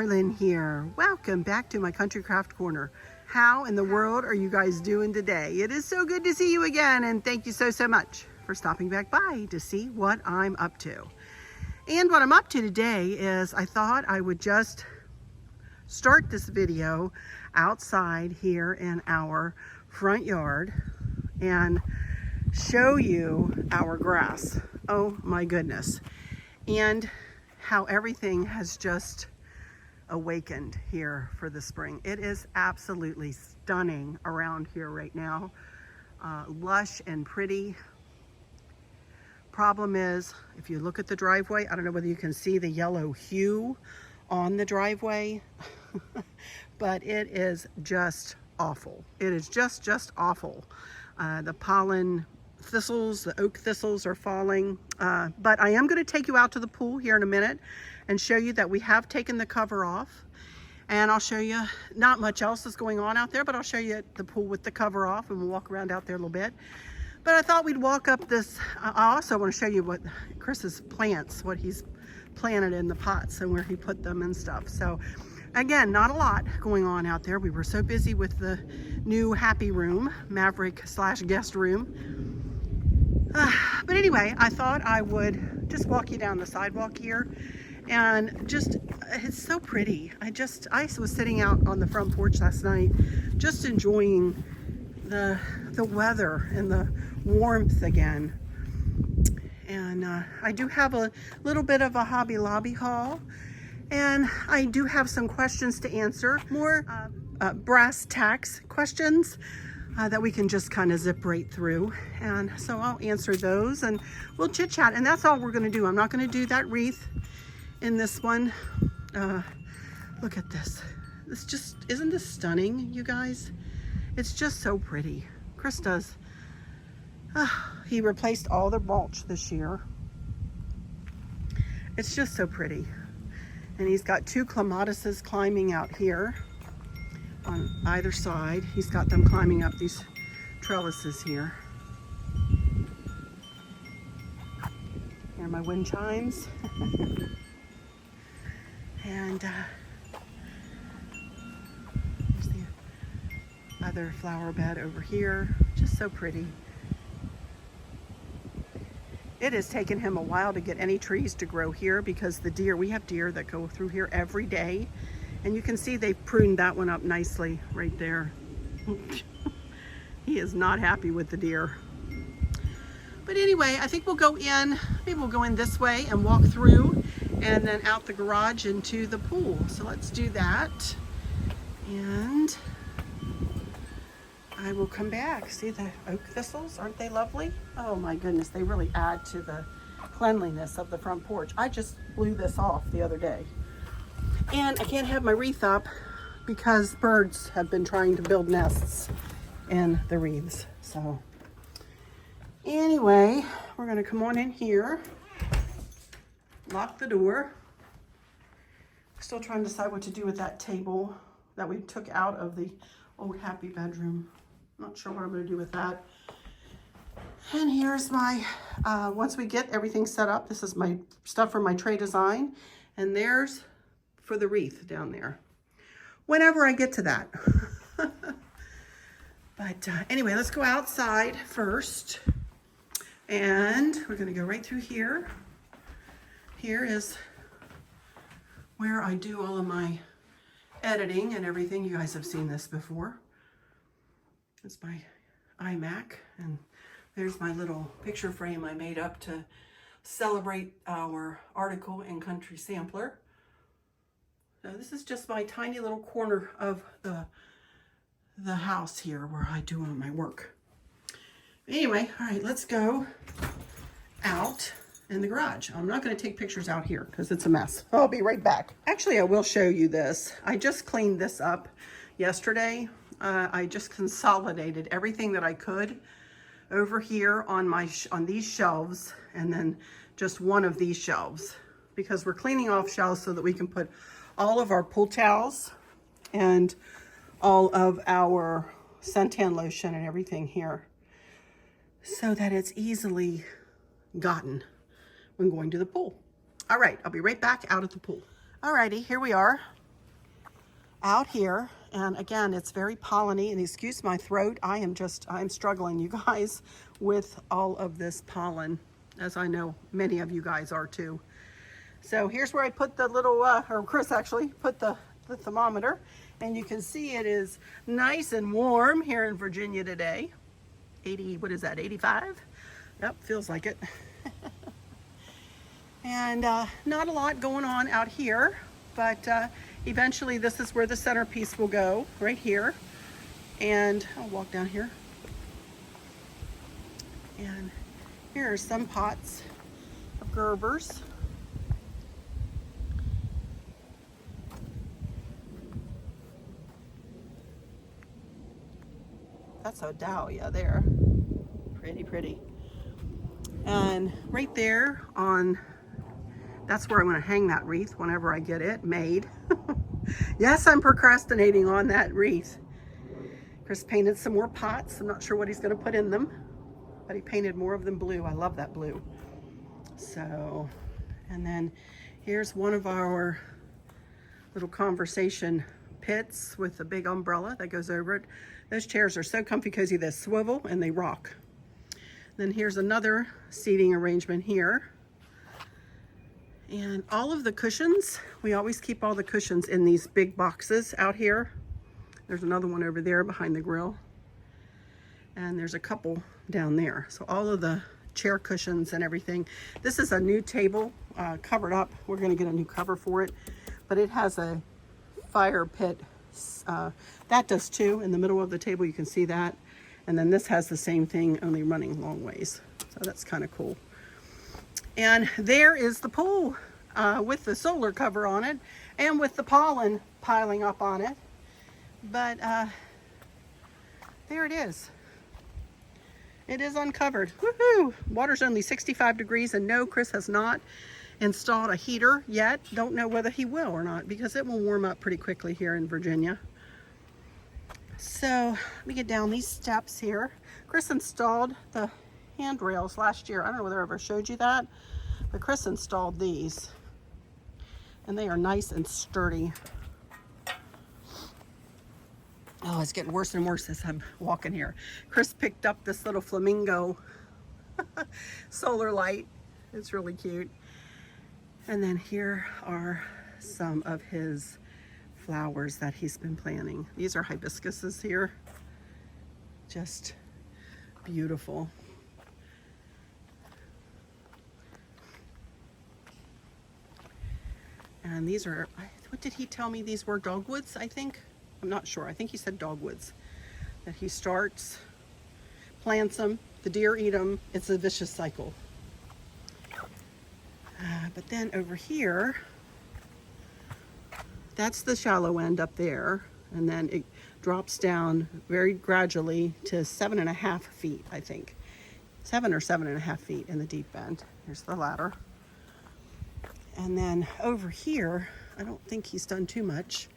Arlynn here. Welcome back to my Country Craft Corner. How in the world are you guys doing today? It is so good to see you again, and thank you so much for stopping back by to see what I'm up to. And what I'm up to today is I thought I would just start this video outside here in our front yard and show you our grass. Oh my goodness. And how everything has just awakened here for the spring. It is absolutely stunning around here right now. Lush and pretty. Problem is, if you look at the driveway, I don't know whether you can see the yellow hue on the driveway, but it is just awful. It is just awful. The pollen thistles, the oak thistles are falling, but I am going to take you out to the pool here in a minute and show you that we have taken the cover off, and I'll show you not much else is going on out there, but I'll show you the pool with the cover off, and we'll walk around out there a little bit. But I thought we'd walk up this. I also want to show you what Chris's plants, what he's planted in the pots and where he put them and stuff. So again, not a lot going on out there. We were so busy with the new happy room, Maverick / guest room. But anyway, I thought I would just walk you down the sidewalk here, and just, it's so pretty. I was sitting out on the front porch last night, just enjoying the weather and the warmth again. And I do have a little bit of a Hobby Lobby haul, and I do have some questions to answer, more brass tacks questions that we can just kind of zip right through. And so I'll answer those and we'll chit chat, and that's all we're going to do. I'm not going to do that wreath in this one. Look at this. This just, isn't this stunning, you guys? It's just so pretty. Chris does. He replaced all the mulch this year. It's just so pretty. And he's got 2 clematises climbing out here on either side. He's got them climbing up these trellises here. Here are my wind chimes. And there's the other flower bed over here. Just so pretty. It has taken him a while to get any trees to grow here because the deer, we have deer that go through here every day. And you can see they've pruned that one up nicely right there. He is not happy with the deer. But anyway, I think we'll go in, maybe we'll go in this way and walk through and then out the garage into the pool. So let's do that. And I will come back. See the oak thistles? Aren't they lovely? Oh my goodness, they really add to the cleanliness of the front porch. I just blew this off the other day. And I can't have my wreath up because birds have been trying to build nests in the wreaths. So anyway, we're going to come on in here, lock the door. Still trying to decide what to do with that table that we took out of the old happy bedroom. Not sure what I'm going to do with that. And here's my, once we get everything set up, this is my stuff for my tray design. And there's for the wreath down there. Whenever I get to that. But anyway, let's go outside first. And we're going to go right through here. Here is where I do all of my editing and everything. You guys have seen this before. It's my iMac, and there's my little picture frame I made up to celebrate our article in Country Sampler. So this is just my tiny little corner of the house here where I do all my work. Anyway, all right, let's go out in the garage. I'm not going to take pictures out here because it's a mess. I'll be right back. Actually, I will show you this. I just cleaned this up yesterday. I just consolidated everything that I could over here on these shelves, and then just one of these shelves, because we're cleaning off shelves so that we can put all of our pool towels and all of our suntan lotion and everything here, so that it's easily gotten when going to the pool. All right, I'll be right back out at the pool. All righty, here we are. out here. And again, it's very polleny, and excuse my throat. I'm struggling, you guys, with all of this pollen, as I know many of you guys are too. So here's where I put the little, or Chris actually put the thermometer, and you can see it is nice and warm here in Virginia today. 80, what is that, 85? Yep, feels like it. And not a lot going on out here, but eventually this is where the centerpiece will go, right here. And I'll walk down here. And here are some pots of Gerbers. That's a dahlia there. Pretty, pretty. And right there on, that's where I'm going to hang that wreath whenever I get it made. Yes, I'm procrastinating on that wreath. Chris painted some more pots. I'm not sure what he's going to put in them, but he painted more of them blue. I love that blue. So, and then here's one of our little conversation pits with a big umbrella that goes over it. Those chairs are so comfy cozy, they swivel and they rock. Then here's another seating arrangement here. And all of the cushions, we always keep all the cushions in these big boxes out here. There's another one over there behind the grill. And there's a couple down there. So all of the chair cushions and everything. This is a new table covered up. We're gonna get a new cover for it, but it has a fire pit. That does too. In the middle of the table, you can see that. And then this has the same thing, only running long ways. So that's kind of cool. And there is the pool with the solar cover on it and with the pollen piling up on it. But there it is. It is uncovered. Woohoo! Water's only 65 degrees, and no, Chris has not installed a heater yet. Don't know whether he will or not, because it will warm up pretty quickly here in Virginia. So let me get down these steps here. Chris installed the handrails last year. I don't know whether I ever showed you that, but Chris installed these, and they are nice and sturdy. Oh, it's getting worse and worse as I'm walking here. Chris picked up this little flamingo solar light. It's really cute. And then here are some of his flowers that he's been planting. These are hibiscuses here. Just beautiful. And these are, what did he tell me these were? Dogwoods, I think? I'm not sure. I think he said dogwoods. That he starts, plants them, the deer eat them. It's a vicious cycle. But then over here, that's the shallow end up there. And then it drops down very gradually to 7.5 feet, I think. 7 or 7.5 feet in the deep end. Here's the ladder. And then over here, I don't think he's done too much.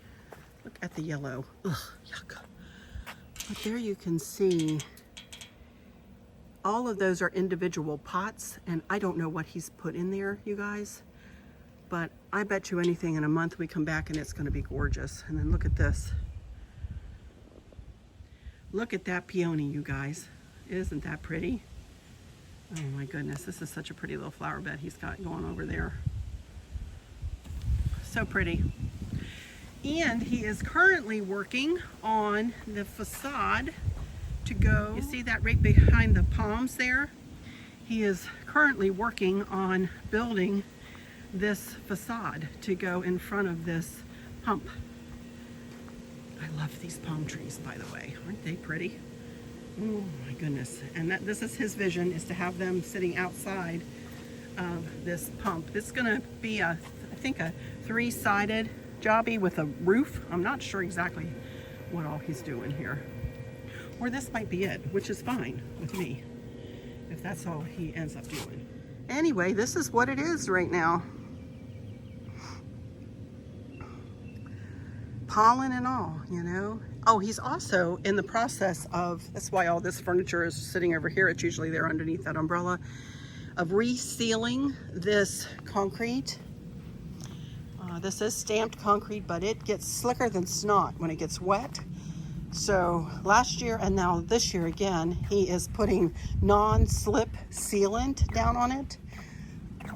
Look at the yellow. Ugh, yuck. But there you can see all of those are individual pots, and I don't know what he's put in there, you guys. But I bet you anything in a month we come back and it's going to be gorgeous. And then look at this. Look at that peony, you guys. Isn't that pretty? Oh my goodness, this is such a pretty little flower bed he's got going over there. So pretty. And he is currently working on the facade to go. You see that right behind the palms there? He is currently working on building this facade to go in front of this pump. I love these palm trees, by the way. Aren't they pretty? Oh my goodness. And this is his vision, is to have them sitting outside of this pump. This is gonna be I think a 3-sided jobby with a roof. I'm not sure exactly what all he's doing here. Or this might be it, which is fine with me, if that's all he ends up doing. Anyway, this is what it is right now. Pollen and all, you know. Oh, he's also in the process of, that's why all this furniture is sitting over here. It's usually there underneath that umbrella, of resealing this concrete. This is stamped concrete, but it gets slicker than snot when it gets wet. So last year and now this year again, he is putting non-slip sealant down on it.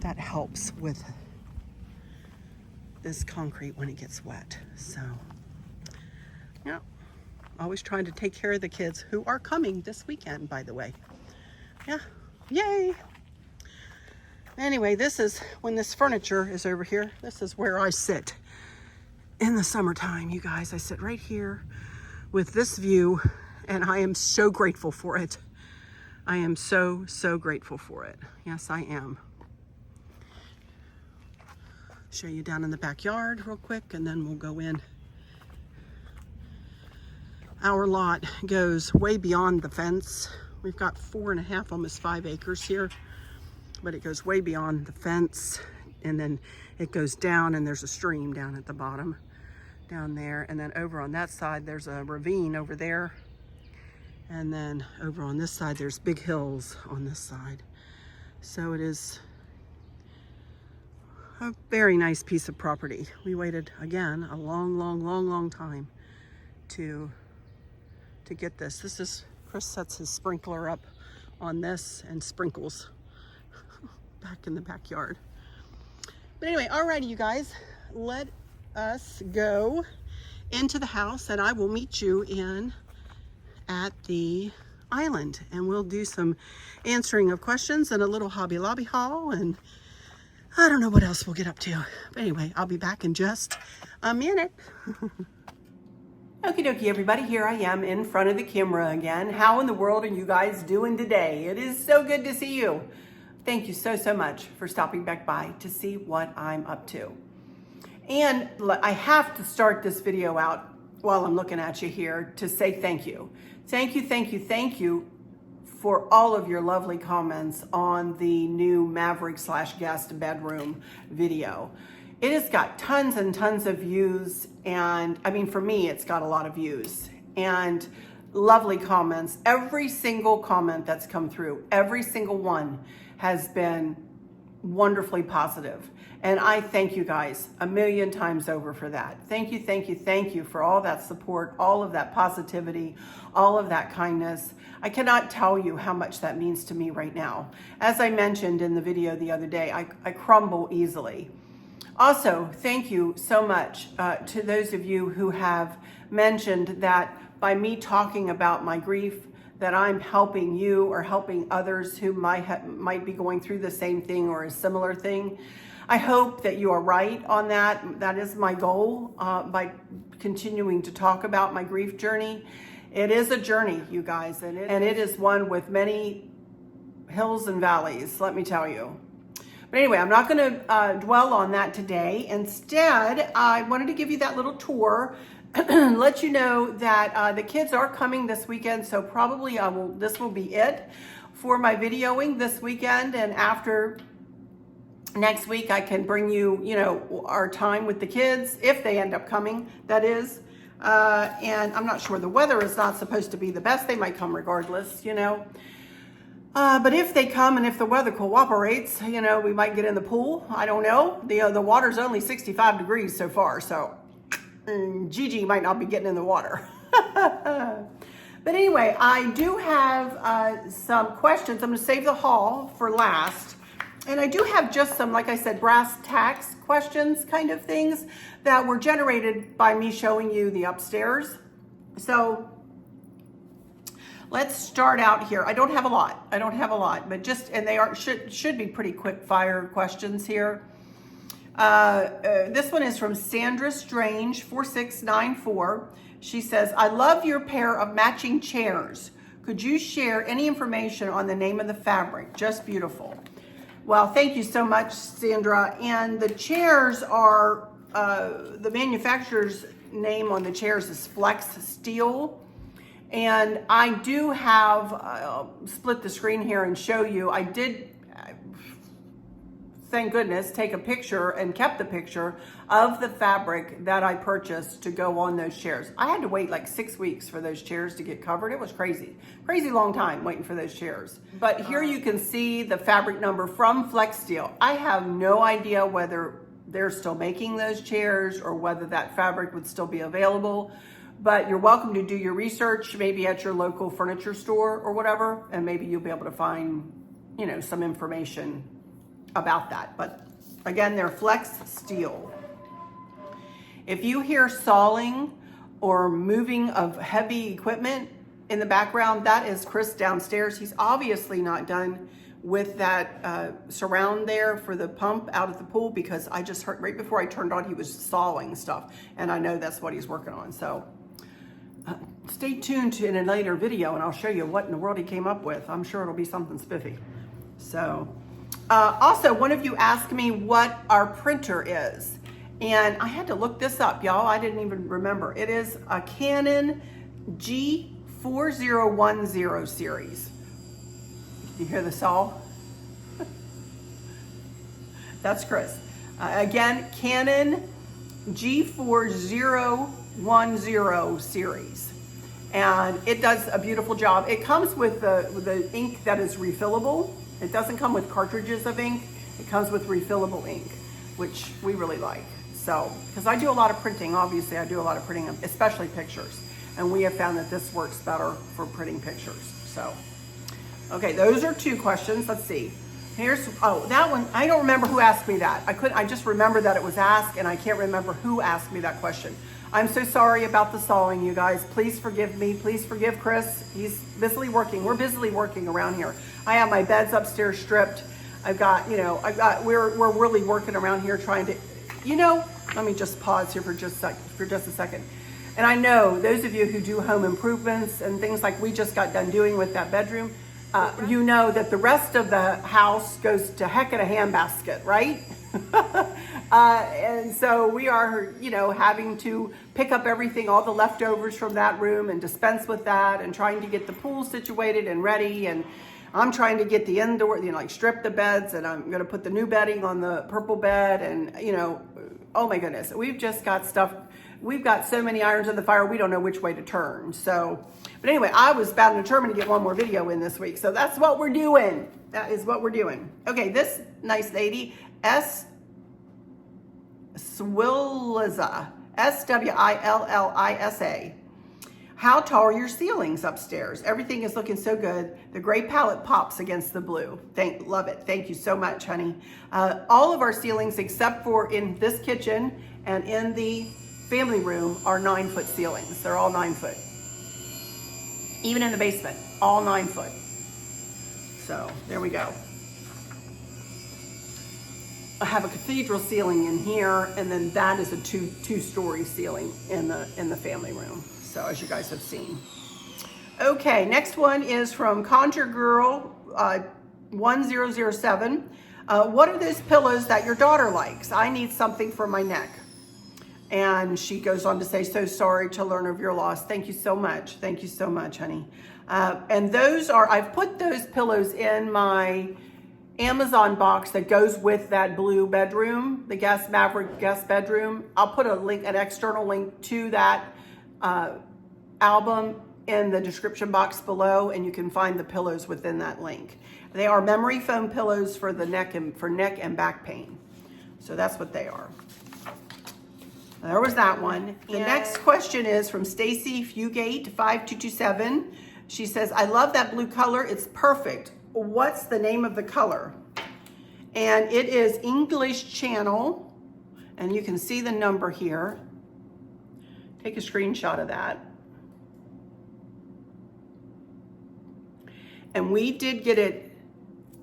That helps with this concrete when it gets wet. So, yeah, always trying to take care of the kids who are coming this weekend, by the way. Yeah, yay. Anyway, this is, when this furniture is over here, this is where I sit in the summertime, you guys. I sit right here with this view, and I am so grateful for it. I am so, so grateful for it. Yes, I am. Show you down in the backyard real quick, and then we'll go in. Our lot goes way beyond the fence. We've got 4.5, almost 5 acres here, but it goes way beyond the fence, and then it goes down, and there's a stream down at the bottom. Down there, and then over on that side there's a ravine over there, and then over on this side there's big hills on this side. So it is a very nice piece of property. We waited again a long time to get this. This is, Chris sets his sprinkler up on this and sprinkles back in the backyard. But anyway, alrighty, you guys, let us go into the house, and I will meet you in at the island, and we'll do some answering of questions and a little Hobby Lobby haul, and I don't know what else we'll get up to. But anyway, I'll be back in just a minute. Okie dokie, everybody, here I am in front of the camera again. How in the world are you guys doing today? It is so good to see you. Thank you so much for stopping back by to see what I'm up to. And I have to start this video out while I'm looking at you here to say thank you. Thank you for all of your lovely comments on the new Maverick/guest bedroom video. It has got tons and tons of views, and I mean, for me, it's got a lot of views and lovely comments. Every single comment that's come through, every single one has been wonderfully positive. And I thank you guys a million times over for that. Thank you for all that support, all of that positivity, all of that kindness. I cannot tell you how much that means to me right now. As I mentioned in the video the other day, I crumble easily. Also, thank you so much to those of you who have mentioned that by me talking about my grief, that I'm helping you or helping others who might be going through the same thing or a similar thing. I hope that you are right on that. That is my goal by continuing to talk about my grief journey. It is a journey, you guys, and it is one with many hills and valleys, let me tell you. But anyway, I'm not going to dwell on that today. Instead, I wanted to give you that little tour, let you know that the kids are coming this weekend, so probably this will be it for my videoing this weekend, and after next week, I can bring you, our time with the kids, if they end up coming, that is. And I'm not sure, the weather is not supposed to be the best. They might come regardless, But if they come and if the weather cooperates, we might get in the pool. I don't know. The water's only 65 degrees so far, so Gigi might not be getting in the water. But anyway, I do have some questions. I'm going to save the haul for last. And I do have just some, like I said, brass tacks questions kind of things that were generated by me showing you the upstairs. So let's start out here. I don't have a lot, but just, and they should be pretty quick fire questions here. This one is from Sandra Strange 4694. She says, I love your pair of matching chairs. Could you share any information on the name of the fabric? Just beautiful. Well, thank you so much, Sandra. And the chairs are, the manufacturer's name on the chairs is Flex Steel. And I do have, I'll split the screen here and show you, I did, thank goodness, take a picture and kept the picture of the fabric that I purchased to go on those chairs. I had to wait like 6 weeks for those chairs to get covered. It was crazy long time waiting for those chairs. But here you can see the fabric number from Flex Steel. I have no idea whether they're still making those chairs or whether that fabric would still be available. But you're welcome to do your research, maybe at your local furniture store or whatever, and maybe you'll be able to find, you know, some information about that. But again, they're flex steel. If you hear sawing or moving of heavy equipment in the background, that is Chris downstairs. He's obviously not done with that surround there for the pump out at the pool, because I just heard right before I turned on, he was sawing stuff, and I know that's what he's working on. So stay tuned in a later video and I'll show you what in the world he came up with. I'm sure it'll be something spiffy. So also, one of you asked me what our printer is, and I had to look this up, y'all. I didn't even remember. It is a Canon G4010 series. You hear the saw? That's Chris. Again, Canon G4010 series. And it does a beautiful job. It comes with the ink that is refillable. It doesn't come with cartridges of ink. It comes with refillable ink, which we really like. So, because I do a lot of printing, obviously I do a lot of printing, especially pictures. And we have found that this works better for printing pictures. So, okay, those are 2 questions. Let's see. Here's, oh, that one, I don't remember who asked me that. I just remember that it was asked, and I can't remember who asked me that question. I'm so sorry about the sawing, you guys. Please forgive me. Please forgive Chris. He's busily working. We're busily working around here. I have my beds upstairs stripped. I've got, you know, we're really working around here trying to, you know, let me just pause here for just a second. And I know those of you who do home improvements and things like we just got done doing with that bedroom, you know that the rest of the house goes to heck in a handbasket, right? And so we are, you know, having to pick up everything, all the leftovers from that room and dispense with that, and trying to get the pool situated and ready. And I'm trying to get the indoor, you know, like strip the beds, and I'm going to put the new bedding on the purple bed. And, you know, oh my goodness, we've just got stuff. We've got so many irons in the fire, we don't know which way to turn. So, but anyway, I was bound and determined to get one more video in this week. So that's what we're doing. That is what we're doing. Okay, this nice lady, Swillisa, Swillisa. How tall are your ceilings upstairs? Everything is looking so good. The gray palette pops against the blue. Love it. Thank you so much, honey. All of our ceilings, except for in this kitchen and in the family room, are 9-foot ceilings. They're all 9 foot. Even in the basement, all 9 foot. So there we go. I have a cathedral ceiling in here, and then that is a two-story ceiling in the family room. So as you guys have seen. Okay, next one is from Conjure Girl 1007. What are those pillows that your daughter likes? I need something for my neck. And she goes on to say, so sorry to learn of your loss. Thank you so much. Thank you so much, honey. And those are, I've put those pillows in my Amazon box that goes with that blue bedroom, the Maverick guest bedroom. I'll put a link, an external link to that album in the description box below, and you can find the pillows within that link. They are memory foam pillows for the neck and back pain. So that's what they are. There was that one. The next question is from Stacy Fugate 5227. She says, I love that blue color. It's perfect. What's the name of the color? And it is English Channel, and you can see the number here. Take a screenshot of that. And we did get it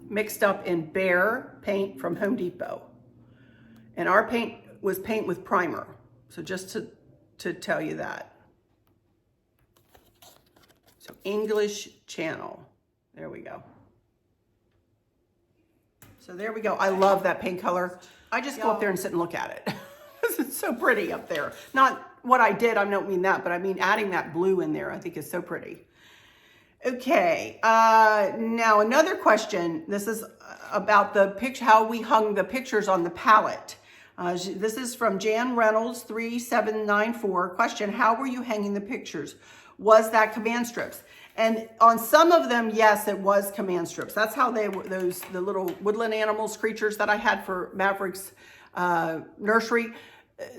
mixed up in Bear paint from Home Depot. And our paint was paint with primer. So just to tell you that. So English Channel. There we go. So there we go. I love that paint color. I just go up there and sit and look at it. It's so pretty up there. Not what I did, I don't mean that, but I mean adding that blue in there, I think is so pretty. Okay, now another question. This is about the picture, how we hung the pictures on the pallet. This is from Jan Reynolds 3794. Question, how were you hanging the pictures? Was that command strips? And on some of them, yes, it was command strips. That's how they were, the little woodland animals, creatures that I had for Maverick's nursery.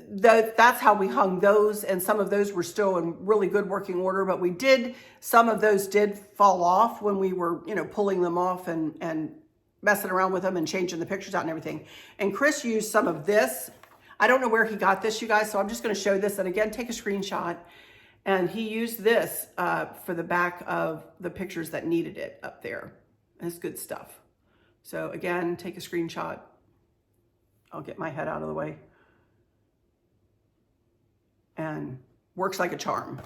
That's how we hung those, and some of those were still in really good working order, but some of those did fall off when we were, pulling them off and messing around with them and changing the pictures out and everything. And Chris used some of this. I don't know where he got this, you guys, so I'm just going to show this, and again, take a screenshot. And he used this for the back of the pictures that needed it up there. It's good stuff. So again, take a screenshot. I'll get my head out of the way. And works like a charm.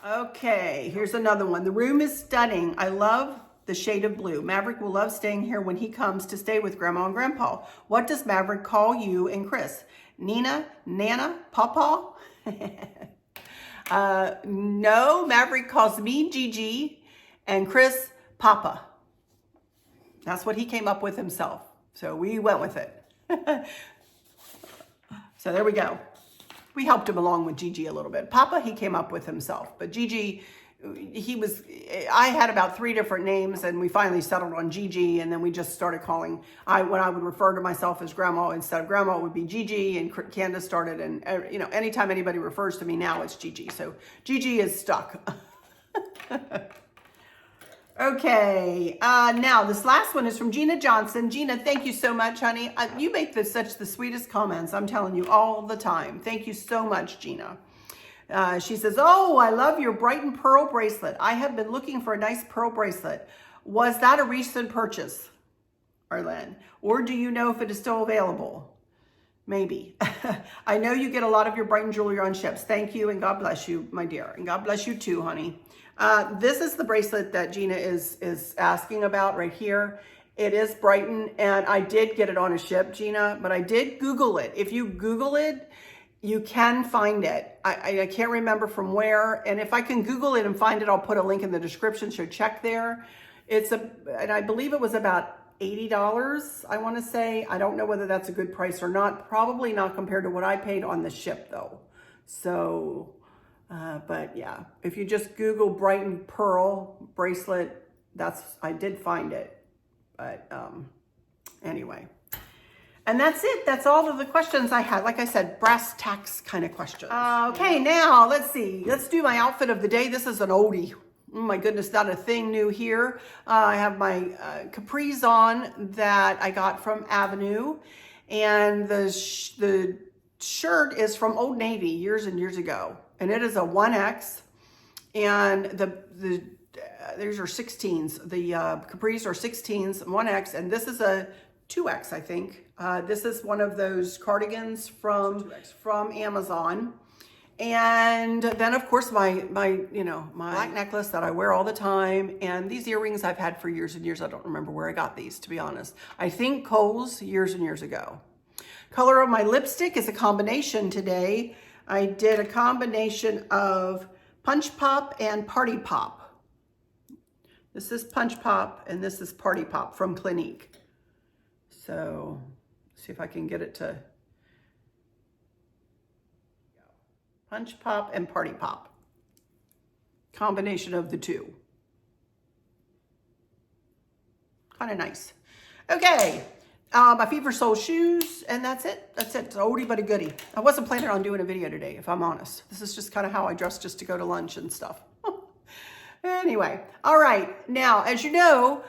Okay, here's another one. The room is stunning. I love the shade of blue. Maverick will love staying here when he comes to stay with Grandma and Grandpa. What does Maverick call you and Chris? Nina, Nana, Pawpaw? No, Maverick calls me Gigi and Chris Papa. That's what he came up with himself. So we went with it. So there we go. We helped him along with Gigi a little bit. Papa, he came up with himself. But Gigi, I had about 3 different names, and we finally settled on Gigi, and then we just started calling, when I would refer to myself as Grandma, instead of Grandma, it would be Gigi, and Candace started, and anytime anybody refers to me now, it's Gigi. So Gigi is stuck. Okay, now this last one is from Gina Johnson. Gina, thank you so much, honey. You make such the sweetest comments, I'm telling you, all the time. Thank you so much, Gina. She says, oh, I love your Brighton pearl bracelet. I have been looking for a nice pearl bracelet. Was that a recent purchase, Arlynn? Or do you know if it is still available? Maybe. I know you get a lot of your Brighton jewelry on ships. Thank you, and God bless you, my dear. And God bless you too, honey. This is the bracelet that Gina is asking about right here. It is Brighton, and I did get it on a ship, Gina, but I did Google it. If you Google it, you can find it. I can't remember from where, and if I can Google it and find it, I'll put a link in the description, so check there. And I believe it was about $80, I want to say. I don't know whether that's a good price or not. Probably not compared to what I paid on the ship, though. So, but yeah, if you just Google Brighton pearl bracelet, I did find it. But anyway. And that's it. That's all of the questions I had. Like I said, brass tacks kind of questions. Okay, now let's see. Let's do my outfit of the day. This is an oldie. Oh my goodness, not a thing new here. I have my capris on that I got from Avenue. And the shirt is from Old Navy years and years ago. And it is a 1X. And these are 16s. The capris are 16s, 1X. And this is a 2X, I think. This is one of those cardigans from Amazon. And then of course my black necklace that I wear all the time. And these earrings I've had for years and years. I don't remember where I got these, to be honest. I think Kohl's years and years ago. Color of my lipstick is a combination today. I did a combination of Punch Pop and Party Pop. This is Punch Pop and this is Party Pop from Clinique. So, see if I can get it to Punch Pop and Party Pop. Combination of the two. Kind of nice. Okay, my Feet for Soul shoes, and that's it. That's it. It's an oldie but a goodie. I wasn't planning on doing a video today, if I'm honest. This is just kind of how I dress just to go to lunch and stuff. Anyway, all right. Now, as you know,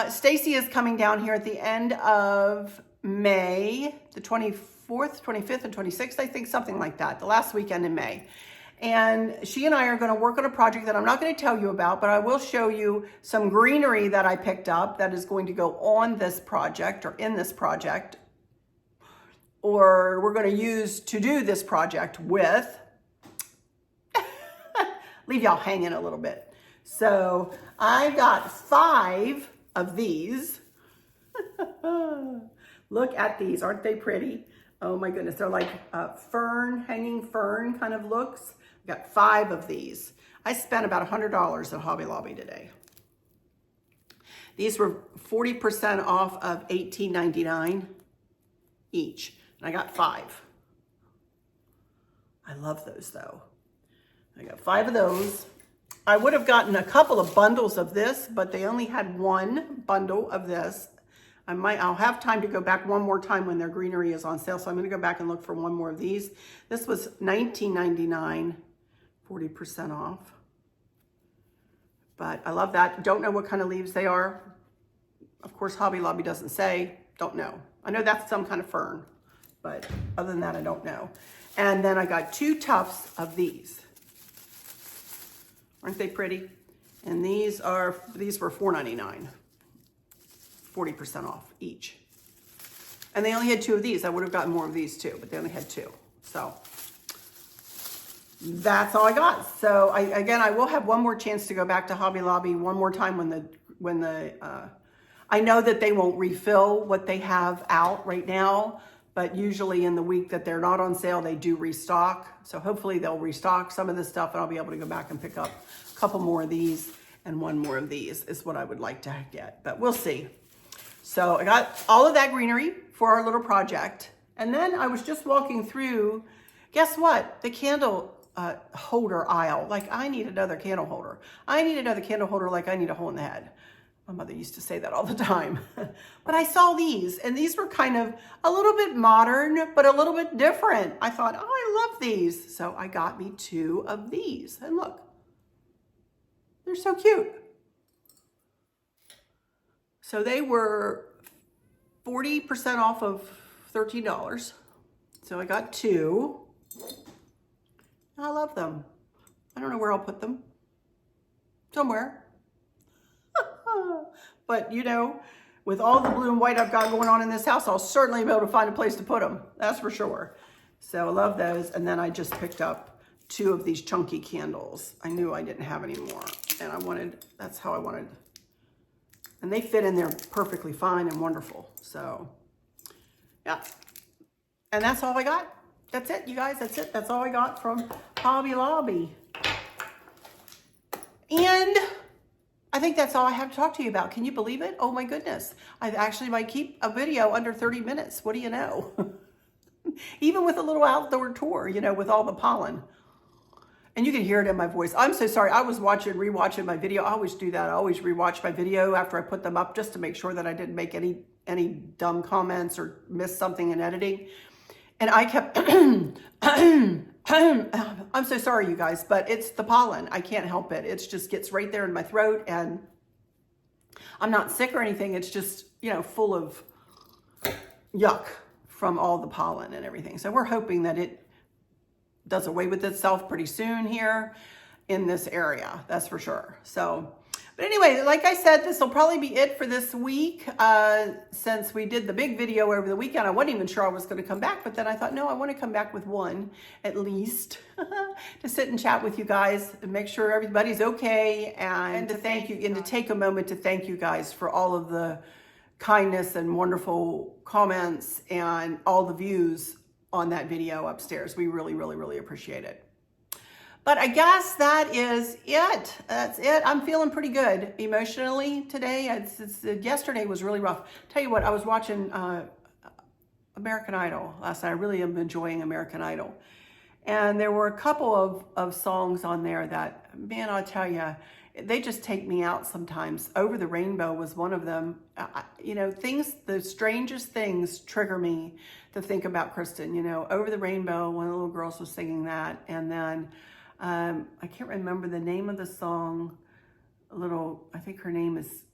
Stacy is coming down here at the end of May, the 24th, 25th, and 26th, I think, something like that, the last weekend in May. And she and I are going to work on a project that I'm not going to tell you about, but I will show you some greenery that I picked up that is going to go on this project or in this project, or we're going to use to do this project with. Leave y'all hanging a little bit. So I got 5 of these. Look at these. Aren't they pretty? Oh my goodness. They're like fern, hanging fern kind of looks. I got 5 of these. I spent about $100 at Hobby Lobby today. These were 40% off of $18.99 each. And I got 5. I love those though. I got 5 of those. I would have gotten a couple of bundles of this, but they only had 1 bundle of this. I'll have time to go back one more time when their greenery is on sale. So I'm going to go back and look for one more of these. This was $19.99, 40% off. But I love that. Don't know what kind of leaves they are. Of course, Hobby Lobby doesn't say. Don't know. I know that's some kind of fern, but other than that, I don't know. And then I got 2 tufts of these. Aren't they pretty? And these were $4.99, 40% off each. And they only had 2 of these. I would have gotten more of these too, but they only had 2. So that's all I got. So again, I will have one more chance to go back to Hobby Lobby one more time when I know that they won't refill what they have out right now, but usually in the week that they're not on sale, they do restock. So hopefully they'll restock some of this stuff and I'll be able to go back and pick up a couple more of these and one more of these is what I would like to get, but we'll see. So I got all of that greenery for our little project. And then I was just walking through, guess what? The candle holder aisle. Like, I need another candle holder. I need another candle holder like I need a hole in the head. My mother used to say that all the time. But I saw these, and these were kind of a little bit modern, but a little bit different. I thought, oh, I love these. So I got me 2 of these. And look, they're so cute. So they were 40% off of $13. So I got 2. I love them. I don't know where I'll put them. Somewhere. But you know, with all the blue and white I've got going on in this house, I'll certainly be able to find a place to put them. That's for sure. So I love those. And then I just picked up 2 of these chunky candles. I knew I didn't have any more. And that's how I wanted. And they fit in there perfectly fine and wonderful. So yeah. And that's all I got. That's it, you guys. That's it. That's all I got from Hobby Lobby. And I think that's all I have to talk to you about. Can you believe it? Oh my goodness. I actually might keep a video under 30 minutes. What do you know? Even with a little outdoor tour, you know, with all the pollen. And you can hear it in my voice. I'm so sorry. I was rewatching my video. I always do that. I always rewatch my video after I put them up just to make sure that I didn't make any dumb comments or miss something in editing. And I kept, I'm so sorry, you guys, but it's the pollen. I can't help it. It just gets right there in my throat, and I'm not sick or anything. It's just, you know, full of yuck from all the pollen and everything. So we're hoping that it does away with itself pretty soon here in this area. That's for sure. So, but anyway, like I said, this will probably be it for this week. Since we did the big video over the weekend, I wasn't even sure I was going to come back, but then I thought, no, I want to come back with one at least to sit and chat with you guys and make sure everybody's okay, and to thank you, and to take a moment to thank you guys for all of the kindness and wonderful comments and all the views on that video upstairs. We really, really, really appreciate it. But I guess that is it. That's it. I'm feeling pretty good emotionally today. Yesterday was really rough. Tell you what, I was watching American Idol last night. I really am enjoying American Idol. And there were a couple of songs on there that, man, I'll tell you, they just take me out sometimes. Over the Rainbow was one of them. You know, the strangest things trigger me to think about Kristen. You know, Over the Rainbow, one of the little girls was singing that. And then I can't remember the name of the song. I think her name is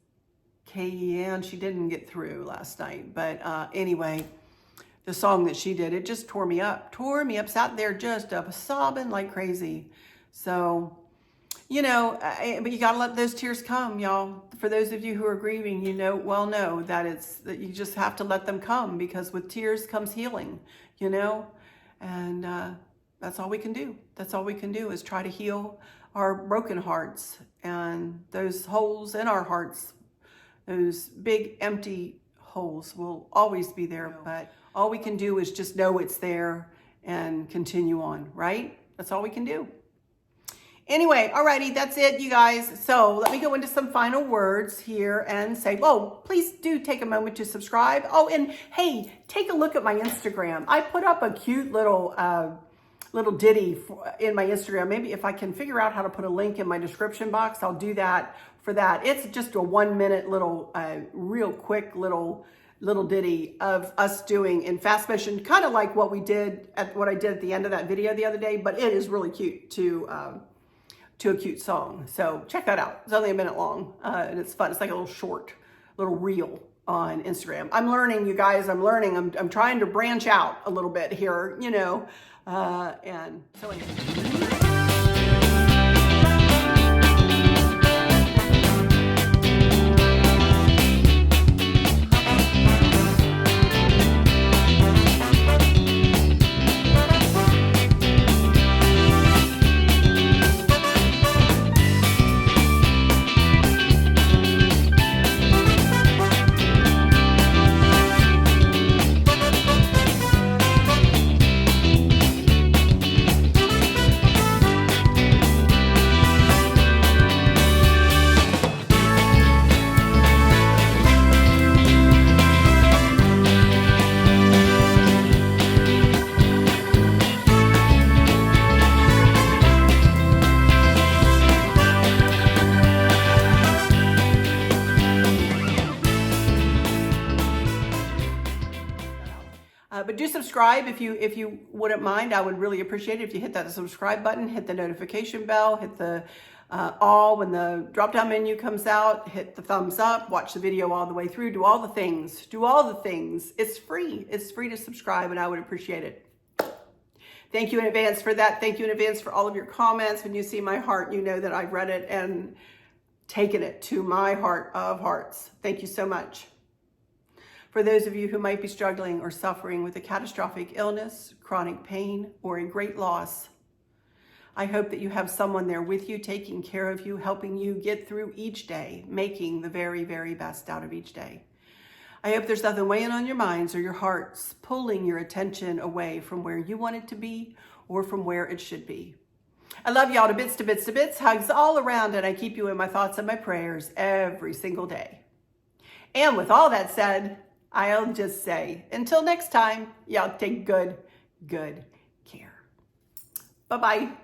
Kay-Ann. She didn't get through last night. But anyway, the song that she did, it just tore me up. Sat there just sobbing like crazy. So, you know, but you got to let those tears come, y'all. For those of you who are grieving, you know that you just have to let them come, because with tears comes healing, you know, and that's all we can do. That's all we can do is try to heal our broken hearts and those holes in our hearts. Those big empty holes will always be there, but all we can do is just know it's there and continue on, right? That's all we can do. Anyway, alrighty, that's it, you guys. So let me go into some final words here and say, oh, please do take a moment to subscribe. Oh, and hey, take a look at my Instagram. I put up a cute little ditty in my Instagram. Maybe if I can figure out how to put a link in my description box, I'll do that for that. It's just a 1 minute little, real quick little little ditty of us doing in fast motion, kind of like what I did at the end of that video the other day, but it is really cute to a cute song. So check that out. It's only a minute long, and it's fun. It's like a little short, little reel on Instagram. I'm learning, you guys. I'm learning. I'm trying to branch out a little bit here, you know, and so anyway. But do subscribe if you wouldn't mind. I would really appreciate it if you hit that subscribe button, hit the notification bell, hit the all when the drop-down menu comes out, hit the thumbs up, watch the video all the way through, do all the things. Do all the things. It's free. It's free to subscribe, and I would appreciate it. Thank you in advance for that. Thank you in advance for all of your comments. When you see my heart, you know that I've read it and taken it to my heart of hearts. Thank you so much. For those of you who might be struggling or suffering with a catastrophic illness, chronic pain, or a great loss, I hope that you have someone there with you, taking care of you, helping you get through each day, making the very, very best out of each day. I hope there's nothing weighing on your minds or your hearts, pulling your attention away from where you want it to be or from where it should be. I love y'all to bits, to bits, to bits. Hugs all around, and I keep you in my thoughts and my prayers every single day. And with all that said, I'll just say, until next time, y'all take good care. Bye-bye.